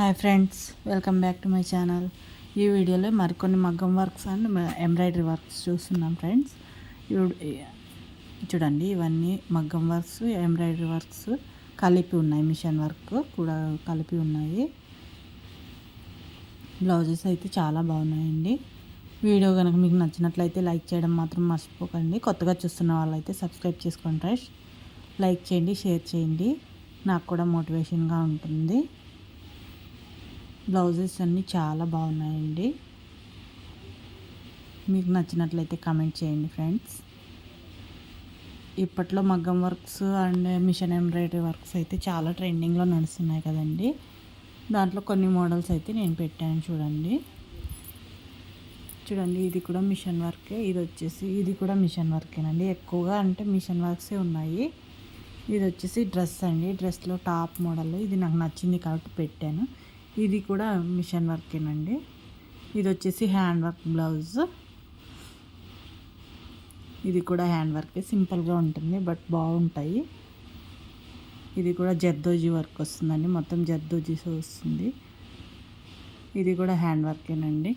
Hi friends, welcome back to my channel. ఈ వీడియోలో మరికొన్ని మగ్గం వర్క్స్ అండ్ ఎంబ్రాయిడరీ వర్క్స్ చూస్తున్నాం ఫ్రెండ్స్. చూడండి, ఇవన్నీ మగ్గం వర్క్స్, ఎంబ్రాయిడరీ వర్క్స్ కలిపి ఉన్నాయి, మిషన్ వర్క్ కూడా కలిపి ఉన్నాయి. బ్లౌజెస్ అయితే చాలా బాగున్నాయండి. వీడియో కనుక మీకు నచ్చినట్లయితే లైక్ చేయడం మాత్రం మర్చిపోకండి. కొత్తగా చూస్తున్న వాళ్ళైతే సబ్స్క్రైబ్ చేసుకోండి ఫ్రెండ్స్. లైక్ చేయండి, షేర్ చేయండి, నాకు కూడా మోటివేషన్గా ఉంటుంది. బ్లౌజెస్ అన్నీ చాలా బాగున్నాయండి. మీకు నచ్చినట్లయితే కామెంట్ చేయండి ఫ్రెండ్స్. ఇప్పట్లో మగ్గం works and machine embroidery works అయితే చాలా ట్రెండింగ్లో నడుస్తున్నాయి కదండి. దాంట్లో కొన్ని మోడల్స్ అయితే నేను పెట్టాను. చూడండి, ఇది కూడా మిషన్ వర్కే. ఇది కూడా మిషన్ వర్కేనండి. ఎక్కువగా అంటే మిషన్ వర్క్సే ఉన్నాయి. ఇది వచ్చేసి డ్రెస్ అండి. డ్రెస్లో టాప్ మోడల్ ఇది నాకు నచ్చింది కాబట్టి పెట్టాను. ఇది కూడా మిషన్ వర్కేనండి. ఇది వచ్చేసి హ్యాండ్ వర్క్ బ్లౌజ్. ఇది కూడా హ్యాండ్ వర్కే, సింపుల్గా ఉంటుంది బట్ బాగుంటాయి. ఇది కూడా జర్దోజీ వర్క్ వస్తుందండి, మొత్తం జర్దోజీ వస్తుంది. ఇది కూడా హ్యాండ్ వర్కేనండి.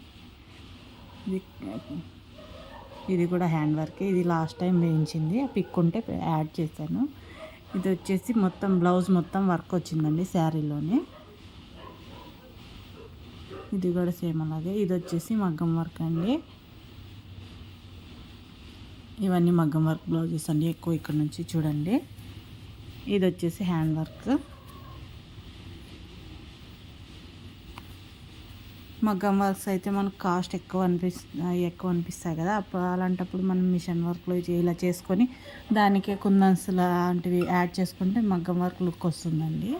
ఇది కూడా హ్యాండ్ వర్కే. ఇది లాస్ట్ టైం వేయించింది, పిక్ ఉంటే యాడ్ చేశాను. ఇది వచ్చేసి మొత్తం బ్లౌజ్ మొత్తం వర్క్ వచ్చిందండి శారీలోనే. ఇది కూడా సేమ్ అలాగే. ఇది వచ్చేసి మగ్గం వర్క్ అండి. ఇవన్నీ మగ్గం వర్క్ బ్లౌజెస్ అండి, ఎక్కువ ఇక్కడ నుంచి చూడండి. ఇది వచ్చేసి హ్యాండ్ వర్క్. మగ్గం వర్క్స్ అయితే మనకు కాస్ట్ ఎక్కువ అనిపిస్తాయి కదా. అలాంటప్పుడు మనం మిషన్ వర్క్లో ఇలా చేసుకొని దానికి కుందన్స్ లాంటివి యాడ్ చేసుకుంటే మగ్గం వర్క్ లుక్ వస్తుందండి.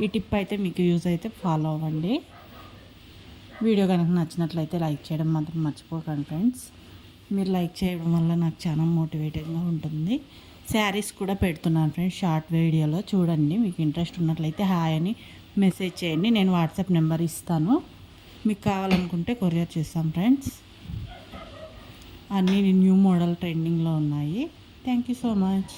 ఈ టిప్ అయితే మీకు యూజ్ అయితే ఫాలో అవ్వండి. వీడియో కనుక నచ్చినట్లయితే లైక్ చేయడం మాత్రం మర్చిపోకండి ఫ్రెండ్స్. మీరు లైక్ చేయడం వల్ల నాకు చాలా మోటివేటింగ్గా ఉంటుంది. శారీస్ కూడా పెడుతున్నాను ఫ్రెండ్స్ షార్ట్ వీడియోలో, చూడండి. మీకు ఇంట్రెస్ట్ ఉన్నట్లయితే హాయ్ అని మెసేజ్ చేయండి. నేను వాట్సాప్ నెంబర్ ఇస్తాను, మీకు కావాలనుకుంటే కొరియర్ చేస్తాం ఫ్రెండ్స్. అన్నీ న్యూ మోడల్ ట్రెండింగ్లో ఉన్నాయి. Thank you so much.